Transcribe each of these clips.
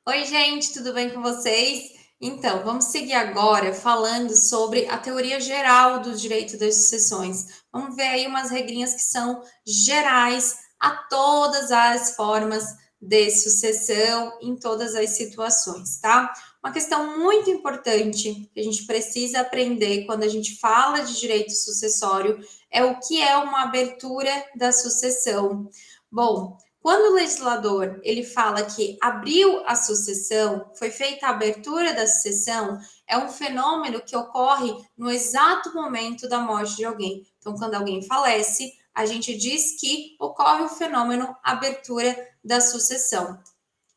Oi, gente, tudo bem com vocês? Então, vamos seguir agora falando sobre a teoria geral do direito das sucessões. Vamos ver aí umas regrinhas que são gerais a todas as formas de sucessão, em todas as situações, tá? Uma questão muito importante que a gente precisa aprender quando a gente fala de direito sucessório é o que é uma abertura da sucessão. Bom, quando o legislador ele fala que abriu a sucessão, foi feita a abertura da sucessão, é um fenômeno que ocorre no exato momento da morte de alguém. Então, quando alguém falece, a gente diz que ocorre o fenômeno abertura da sucessão.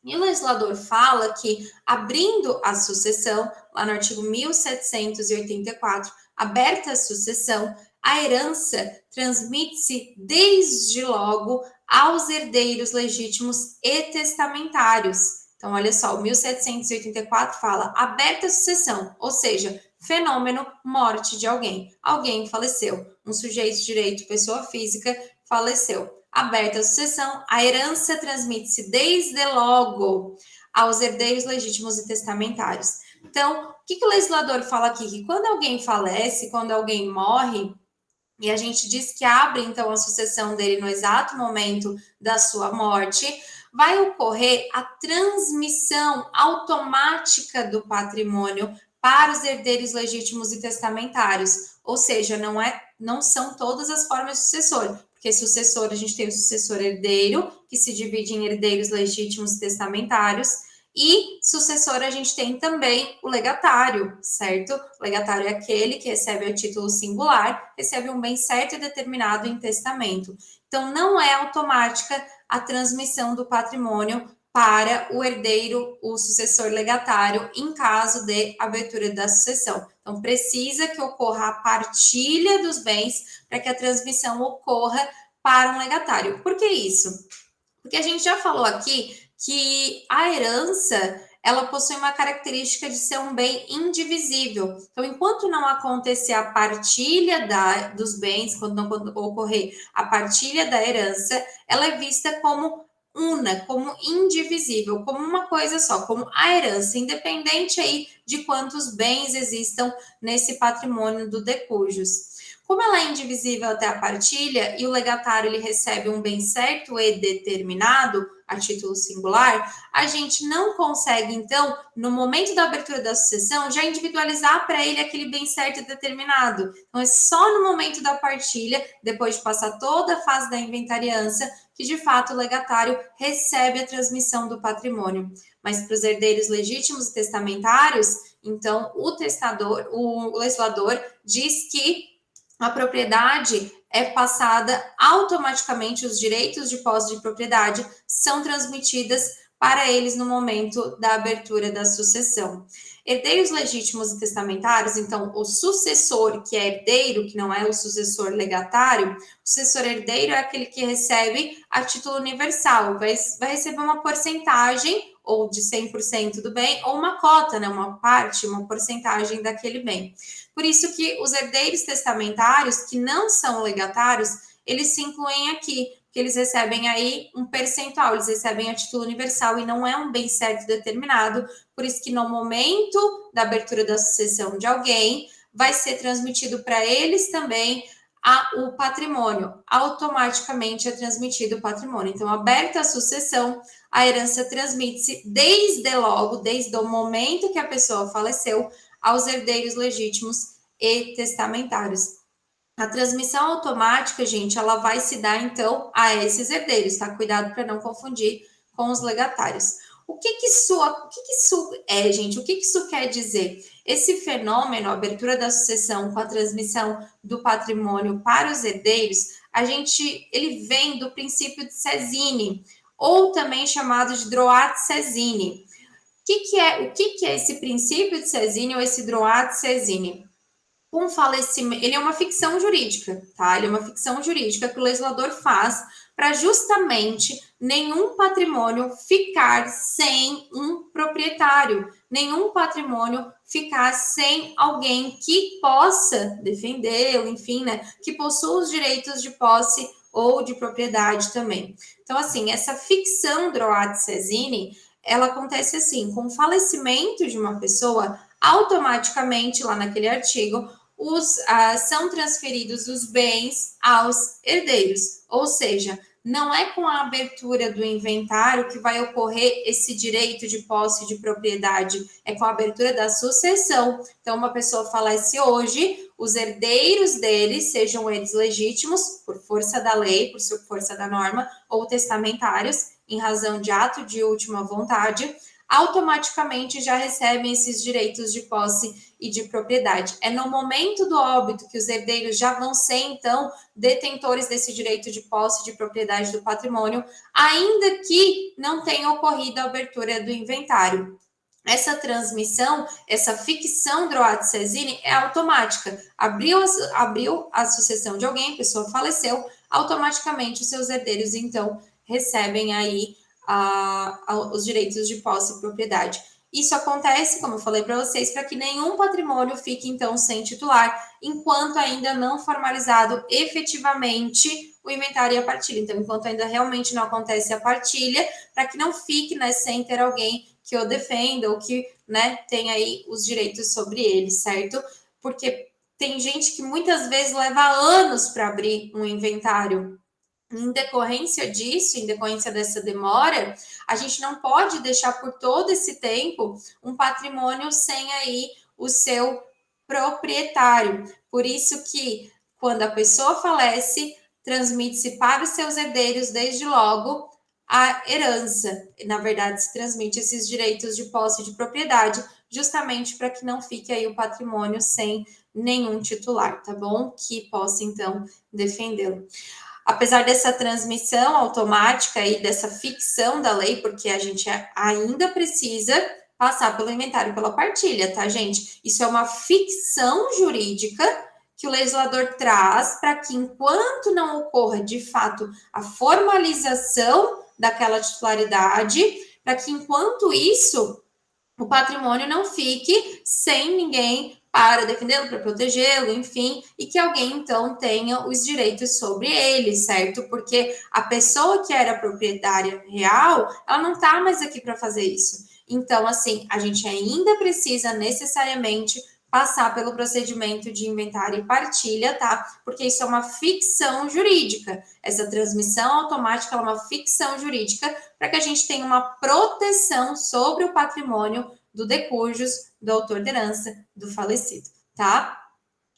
E o legislador fala que, abrindo a sucessão, lá no artigo 1784, aberta a sucessão, a herança transmite-se desde logo aos herdeiros legítimos e testamentários. Então, olha só, o 1784 fala aberta a sucessão, ou seja, fenômeno morte de alguém. Alguém faleceu, um sujeito de direito, pessoa física, faleceu. Aberta a sucessão, a herança transmite-se desde logo aos herdeiros legítimos e testamentários. Então, o que o legislador fala aqui? Que quando alguém falece, quando alguém morre, e a gente diz que abre então a sucessão dele no exato momento da sua morte, vai ocorrer a transmissão automática do patrimônio para os herdeiros legítimos e testamentários. Ou seja, não são todas as formas de sucessor, porque sucessor, a gente tem o sucessor herdeiro, que se divide em herdeiros legítimos e testamentários, e sucessor, a gente tem também o legatário, certo? O legatário é aquele que recebe a título singular, recebe um bem certo e determinado em testamento. Então, não é automática a transmissão do patrimônio para o herdeiro, o sucessor legatário, em caso de abertura da sucessão. Então, precisa que ocorra a partilha dos bens para que a transmissão ocorra para um legatário. Por que isso? Porque a gente já falou aqui que a herança ela possui uma característica de ser um bem indivisível. Então, enquanto não acontecer a partilha dos bens, quando não ocorrer a partilha da herança, ela é vista como una, como indivisível, como uma coisa só, como a herança, independente aí de quantos bens existam nesse patrimônio do decujus. Como ela é indivisível até a partilha e o legatário ele recebe um bem certo e determinado a título singular, a gente não consegue, então, no momento da abertura da sucessão, já individualizar para ele aquele bem certo e determinado. Então, é só no momento da partilha, depois de passar toda a fase da inventariança, que de fato o legatário recebe a transmissão do patrimônio. Mas para os herdeiros legítimos e testamentários, então o legislador diz que a propriedade é passada automaticamente, os direitos de posse de propriedade são transmitidas para eles no momento da abertura da sucessão. Herdeiros legítimos e testamentários, então, o sucessor, que é herdeiro, que não é o sucessor legatário, o sucessor herdeiro é aquele que recebe a título universal, vai receber uma porcentagem, ou de 100% do bem, ou uma cota, né, uma parte, uma porcentagem daquele bem. Por isso que os herdeiros testamentários, que não são legatários, eles se incluem aqui, porque eles recebem aí um percentual, eles recebem a título universal e não é um bem certo determinado, por isso que no momento da abertura da sucessão de alguém, vai ser transmitido para eles também o patrimônio, automaticamente é transmitido o patrimônio. Então, aberta a sucessão, a herança transmite-se desde logo, desde o momento que a pessoa faleceu, aos herdeiros legítimos e testamentários. A transmissão automática, gente, ela vai se dar, então, a esses herdeiros, tá? Cuidado para não confundir com os legatários. O que isso é, gente? O que isso quer dizer? Esse fenômeno, a abertura da sucessão com a transmissão do patrimônio para os herdeiros, ele vem do princípio de Cesini, ou também chamado de droit de Cesini. O que é esse princípio de Cesini ou esse droit de Cesini? Um falecimento, ele é uma ficção jurídica, tá? Ele é uma ficção jurídica que o legislador faz para justamente nenhum patrimônio ficar sem um proprietário, nenhum patrimônio ficar sem alguém que possa defendê-lo, enfim, né? Que possua os direitos de posse ou de propriedade também. Então, assim, essa ficção droit de Cesini ela acontece assim, com o falecimento de uma pessoa, automaticamente, lá naquele artigo, são transferidos os bens aos herdeiros, ou seja, não é com a abertura do inventário que vai ocorrer esse direito de posse de propriedade, é com a abertura da sucessão. Então, uma pessoa falece hoje, os herdeiros dele, sejam eles legítimos, por força da lei, por força da norma, ou testamentários, em razão de ato de última vontade, automaticamente já recebem esses direitos de posse e de propriedade. É no momento do óbito que os herdeiros já vão ser, então, detentores desse direito de posse e de propriedade do patrimônio, ainda que não tenha ocorrido a abertura do inventário. Essa transmissão, essa ficção droit de saisine é automática. Abriu a sucessão de alguém, a pessoa faleceu, automaticamente os seus herdeiros, então, recebem aí os direitos de posse e propriedade. Isso acontece, como eu falei para vocês, para que nenhum patrimônio fique, então, sem titular, enquanto ainda não formalizado efetivamente o inventário e a partilha. Então, enquanto ainda realmente não acontece a partilha, para que não fique, né, sem ter alguém que o defenda ou que, né, tenha aí os direitos sobre ele, certo? Porque tem gente que muitas vezes leva anos para abrir um inventário. Em decorrência disso, em decorrência dessa demora, a gente não pode deixar por todo esse tempo um patrimônio sem aí o seu proprietário. Por isso que, quando a pessoa falece, transmite-se para os seus herdeiros, desde logo, a herança. Na verdade, se transmite esses direitos de posse de propriedade, justamente para que não fique aí o patrimônio sem nenhum titular, tá bom? Que possa, então, defendê-lo. Apesar dessa transmissão automática e dessa ficção da lei, porque a gente ainda precisa passar pelo inventário, pela partilha, tá, gente? Isso é uma ficção jurídica que o legislador traz para que, enquanto não ocorra de fato a formalização daquela titularidade, para que, enquanto isso, o patrimônio não fique sem ninguém para defendê-lo, para protegê-lo, enfim, e que alguém então tenha os direitos sobre ele, certo? Porque a pessoa que era proprietária real, ela não está mais aqui para fazer isso. Então, assim, a gente ainda precisa necessariamente passar pelo procedimento de inventário e partilha, tá? Porque isso é uma ficção jurídica. Essa transmissão automática é uma ficção jurídica para que a gente tenha uma proteção sobre o patrimônio do decujus, do autor de herança, do falecido, tá?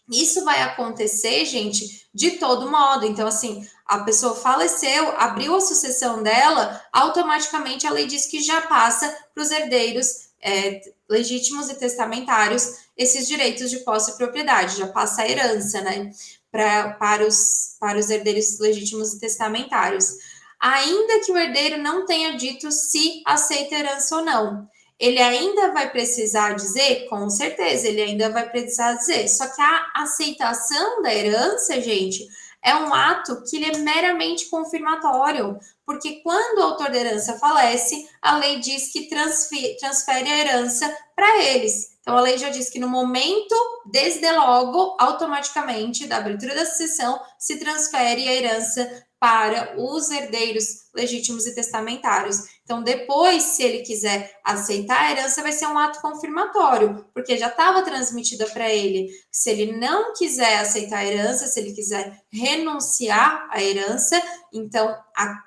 Isso vai acontecer, gente, de todo modo. Então, assim, a pessoa faleceu, abriu a sucessão dela, automaticamente a lei diz que já passa para os herdeiros legítimos e testamentários esses direitos de posse e propriedade, já passa a herança, né, para os herdeiros legítimos e testamentários. Ainda que o herdeiro não tenha dito se aceita a herança ou não. Ele ainda vai precisar dizer, com certeza, ele ainda vai precisar dizer. Só que a aceitação da herança, gente, é um ato que ele é meramente confirmatório, porque quando o autor da herança falece, a lei diz que transfere a herança para eles. Então, a lei já diz que no momento, desde logo, automaticamente, da abertura da sucessão, se transfere a herança para os herdeiros legítimos e testamentários. Então, depois, se ele quiser aceitar a herança, vai ser um ato confirmatório, porque já estava transmitida para ele. Se ele não quiser aceitar a herança, se ele quiser renunciar à herança, então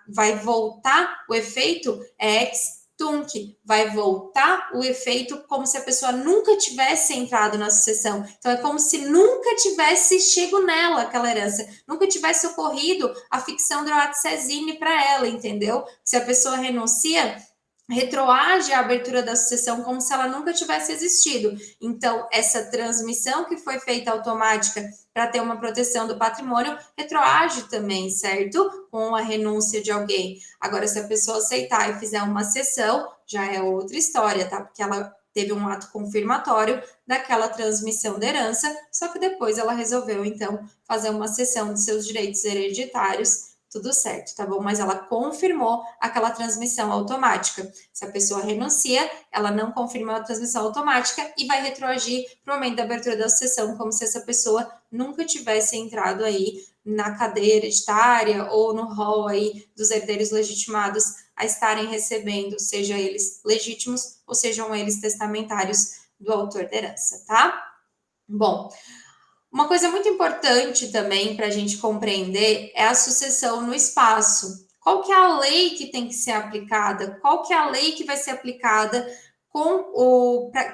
vai voltar o efeito ex tunc, vai voltar o efeito como se a pessoa nunca tivesse entrado na sucessão. Então, é como se nunca tivesse chego nela aquela herança, nunca tivesse ocorrido a ficção droit de saisine para ela, entendeu? Se a pessoa renuncia, retroage a abertura da sucessão como se ela nunca tivesse existido. Então, essa transmissão que foi feita automática para ter uma proteção do patrimônio, retroage também, certo? Com a renúncia de alguém. Agora, se a pessoa aceitar e fizer uma cessão, já é outra história, tá? Porque ela teve um ato confirmatório daquela transmissão da herança, só que depois ela resolveu, então, fazer uma cessão dos seus direitos hereditários, tudo certo, tá bom? Mas ela confirmou aquela transmissão automática. Se a pessoa renuncia, ela não confirma a transmissão automática e vai retroagir para o momento da abertura da sucessão, como se essa pessoa nunca tivesse entrado aí na cadeia hereditária ou no rol aí dos herdeiros legitimados a estarem recebendo, seja eles legítimos ou sejam eles testamentários do autor da herança, tá? Bom, uma coisa muito importante também para a gente compreender é a sucessão no espaço. Qual que é a lei que tem que ser aplicada? Qual que é a lei que vai ser aplicada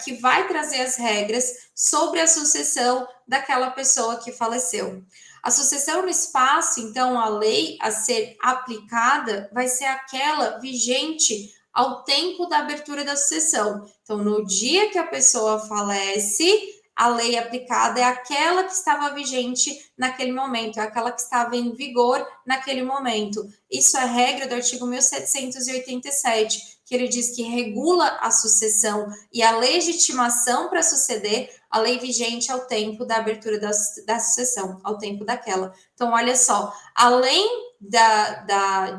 que vai trazer as regras sobre a sucessão daquela pessoa que faleceu? A sucessão no espaço, então, a lei a ser aplicada vai ser aquela vigente ao tempo da abertura da sucessão. Então, no dia que a pessoa falece, a lei aplicada é aquela que estava vigente naquele momento, é aquela que estava em vigor naquele momento. Isso é regra do artigo 1787, que ele diz que regula a sucessão e a legitimação para suceder a lei vigente ao tempo da abertura da sucessão, ao tempo daquela. Então, olha só, além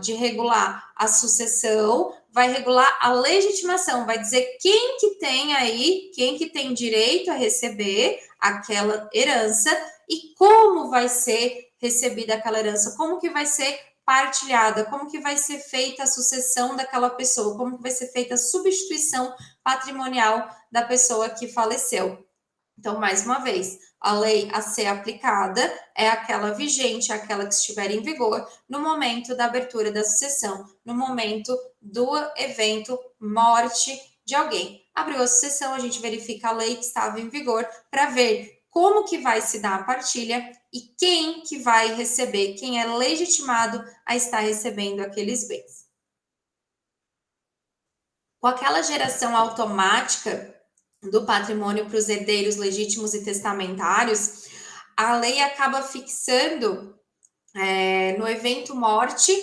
de regular a sucessão, vai regular a legitimação, vai dizer quem que tem direito a receber aquela herança e como vai ser recebida aquela herança, como que vai ser partilhada, como que vai ser feita a sucessão daquela pessoa, como que vai ser feita a substituição patrimonial da pessoa que faleceu. Então, mais uma vez, a lei a ser aplicada é aquela vigente, aquela que estiver em vigor no momento da abertura da sucessão, no momento do evento morte de alguém. Abriu a sucessão, a gente verifica a lei que estava em vigor para ver como que vai se dar a partilha e quem que vai receber, quem é legitimado a estar recebendo aqueles bens. Com aquela geração automática do patrimônio para os herdeiros legítimos e testamentários, a lei acaba fixando no evento morte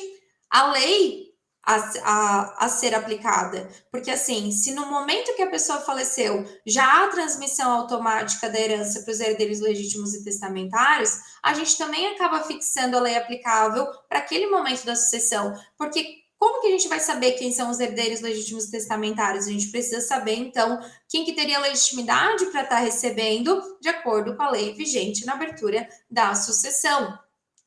a lei a ser aplicada. Porque assim, se no momento que a pessoa faleceu já há transmissão automática da herança para os herdeiros legítimos e testamentários, a gente também acaba fixando a lei aplicável para aquele momento da sucessão. Porque como que a gente vai saber quem são os herdeiros legítimos e testamentários? A gente precisa saber, então, quem que teria legitimidade para estar recebendo, de acordo com a lei vigente na abertura da sucessão.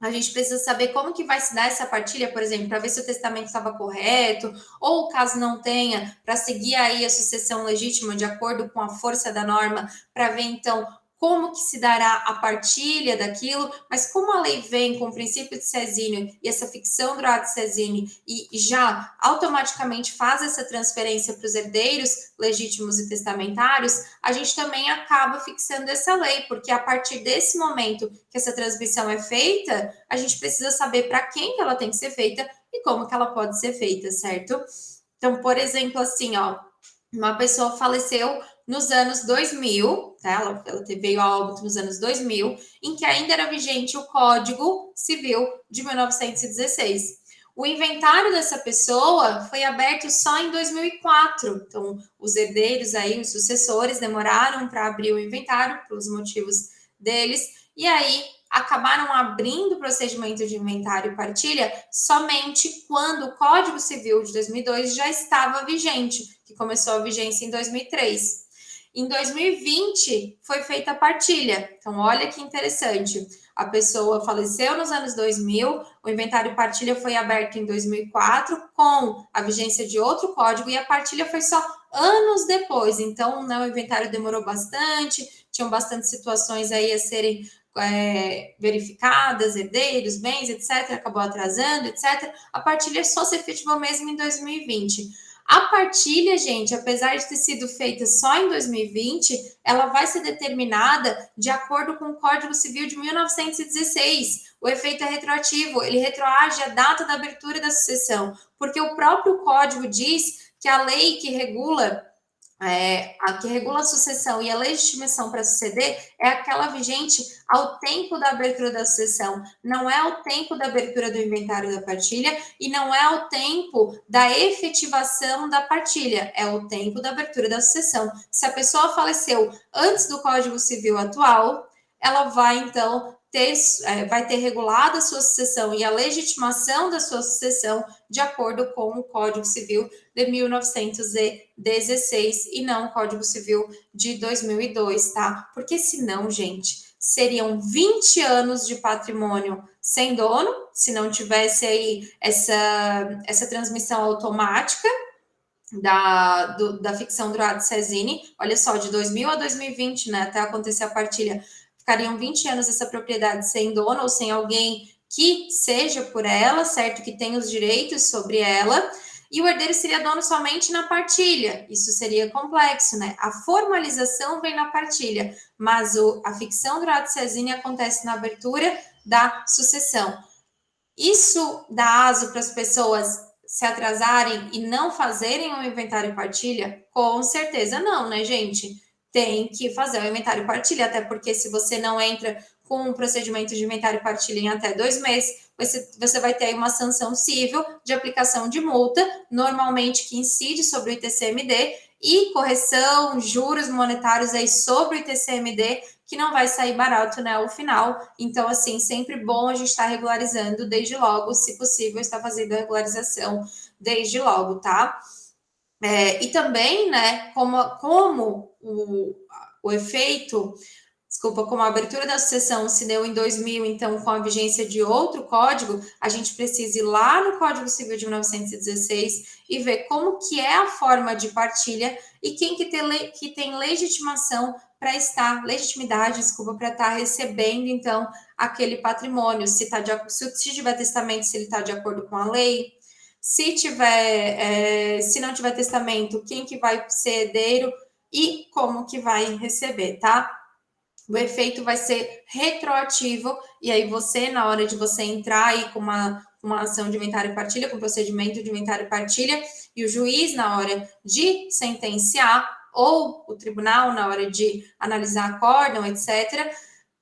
A gente precisa saber como que vai se dar essa partilha, por exemplo, para ver se o testamento estava correto, ou caso não tenha, para seguir aí a sucessão legítima de acordo com a força da norma, para ver então como que se dará a partilha daquilo, mas como a lei vem com o princípio de Sezínio e essa ficção do ato de Sezínio e já automaticamente faz essa transferência para os herdeiros legítimos e testamentários, a gente também acaba fixando essa lei, porque a partir desse momento que essa transmissão é feita, a gente precisa saber para quem que ela tem que ser feita e como que ela pode ser feita, certo? Então, por exemplo, assim, ó, uma pessoa faleceu nos anos 2000, tá? Ela veio a óbito nos anos 2000, em que ainda era vigente o Código Civil de 1916. O inventário dessa pessoa foi aberto só em 2004. Então, os herdeiros aí, os sucessores, demoraram para abrir o inventário, pelos motivos deles, e aí acabaram abrindo o procedimento de inventário e partilha somente quando o Código Civil de 2002 já estava vigente, que começou a vigência em 2003. Em 2020, foi feita a partilha. Então, olha que interessante. A pessoa faleceu nos anos 2000, o inventário e partilha foi aberto em 2004, com a vigência de outro código, e a partilha foi só anos depois. Então, né, o inventário demorou bastante, tinham bastante situações aí a serem verificadas, herdeiros, bens, etc., acabou atrasando, etc. A partilha só se efetivou mesmo em 2020. A partilha, gente, apesar de ter sido feita só em 2020, ela vai ser determinada de acordo com o Código Civil de 1916. O efeito é retroativo, ele retroage à data da abertura da sucessão, porque o próprio Código diz que a lei que regula a sucessão e a legitimação para suceder é aquela vigente ao tempo da abertura da sucessão, não é ao tempo da abertura do inventário da partilha e não é ao tempo da efetivação da partilha, é o tempo da abertura da sucessão. Se a pessoa faleceu antes do Código Civil atual, ela vai então vai ter regulado a sua sucessão e a legitimação da sua sucessão de acordo com o Código Civil de 1916 e não o Código Civil de 2002, tá? Porque senão, gente, seriam 20 anos de patrimônio sem dono, se não tivesse aí essa transmissão automática da ficção do Ad Cesini. Olha só, de 2000 a 2020, né, até acontecer a partilha, ficariam 20 anos essa propriedade sem dono ou sem alguém que seja por ela, certo? Que tenha os direitos sobre ela. E o herdeiro seria dono somente na partilha. Isso seria complexo, né? A formalização vem na partilha, mas a ficção do Ad Cesini acontece na abertura da sucessão. Isso dá aso para as pessoas se atrasarem e não fazerem o inventário e partilha? Com certeza não, né, gente? Tem que fazer o inventário e partilha, até porque se você não entra com um procedimento de inventário e partilha em até 2 meses, você vai ter uma sanção civil de aplicação de multa, normalmente que incide sobre o ITCMD, e correção, juros monetários aí sobre o ITCMD, que não vai sair barato, né, ao final. Então, assim, sempre bom a gente estar regularizando desde logo, se possível, estar fazendo a regularização desde logo, tá? E também, né, como o efeito, desculpa, como a abertura da sucessão se deu em 2000, então, com a vigência de outro código, a gente precisa ir lá no Código Civil de 1916 e ver como que é a forma de partilha e quem que tem legitimação para estar, legitimidade, desculpa, para estar recebendo, então, aquele patrimônio, se tiver testamento, se ele está de acordo com a lei, se não tiver testamento, quem que vai ser herdeiro e como que vai receber, tá? O efeito vai ser retroativo, e aí você, na hora de você entrar aí com uma ação de inventário e partilha, com procedimento de inventário e partilha, e o juiz, na hora de sentenciar, ou o tribunal, na hora de analisar acórdão, etc.,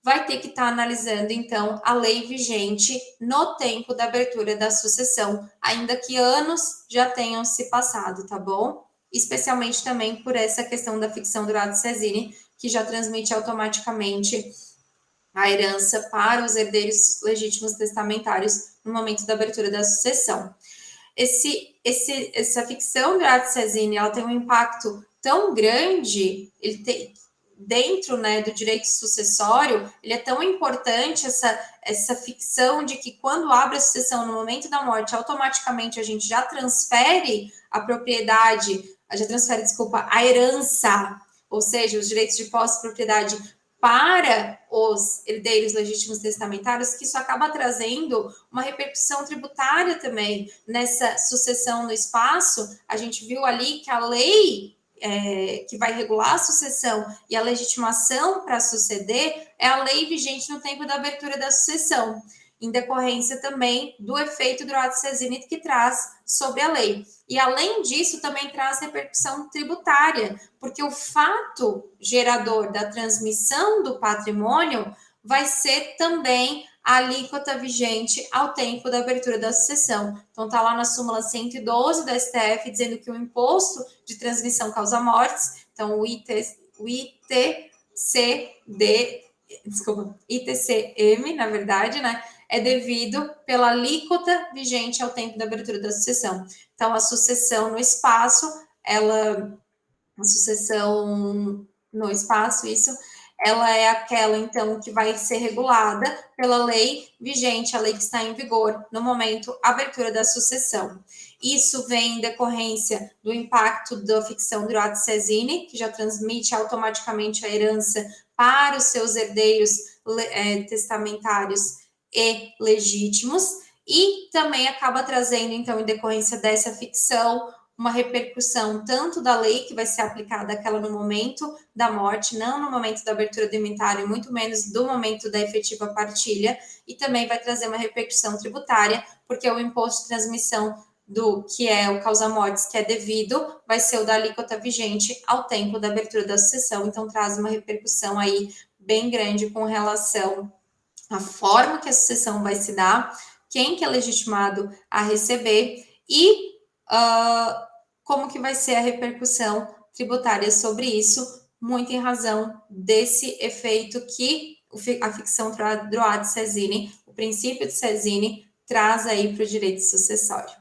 vai ter que estar analisando, então, a lei vigente no tempo da abertura da sucessão, ainda que anos já tenham se passado, tá bom? Especialmente também por essa questão da ficção do Ad Cesini, que já transmite automaticamente a herança para os herdeiros legítimos testamentários no momento da abertura da sucessão. Essa ficção do Ad Cesini, ela tem um impacto tão grande, dentro, né, do direito sucessório, ele é tão importante, essa ficção de que quando abre a sucessão no momento da morte, automaticamente a gente já transfere a propriedade, desculpa, a herança, ou seja, os direitos de posse e propriedade para os herdeiros legítimos testamentários, que isso acaba trazendo uma repercussão tributária também nessa sucessão no espaço. A gente viu ali que a lei que vai regular a sucessão e a legitimação para suceder é a lei vigente no tempo da abertura da sucessão, em decorrência também do efeito do Ad Cesini que traz sobre a lei. E, além disso, também traz repercussão tributária, porque o fato gerador da transmissão do patrimônio vai ser também a alíquota vigente ao tempo da abertura da sucessão. Então, está lá na súmula 112 da STF, dizendo que o imposto de transmissão causa mortes, então o ITCM, na verdade, né, é devido pela alíquota vigente ao tempo da abertura da sucessão. Então, a sucessão no espaço, a sucessão no espaço, ela é aquela, então, que vai ser regulada pela lei vigente, a lei que está em vigor no momento abertura da sucessão. Isso vem em decorrência do impacto da ficção do Ad Cesini, que já transmite automaticamente a herança para os seus herdeiros testamentários e legítimos, e também acaba trazendo, então, em decorrência dessa ficção, uma repercussão tanto da lei que vai ser aplicada aquela no momento da morte, não no momento da abertura do inventário, muito menos do momento da efetiva partilha, e também vai trazer uma repercussão tributária, porque o imposto de transmissão do que é o causa-mortes, que é devido, vai ser o da alíquota vigente ao tempo da abertura da sucessão, então traz uma repercussão aí bem grande com relação à forma que a sucessão vai se dar, quem que é legitimado a receber e como que vai ser a repercussão tributária sobre isso, muito em razão desse efeito que a ficção do Ad Cesini, o princípio de Cesini, traz aí para o direito sucessório.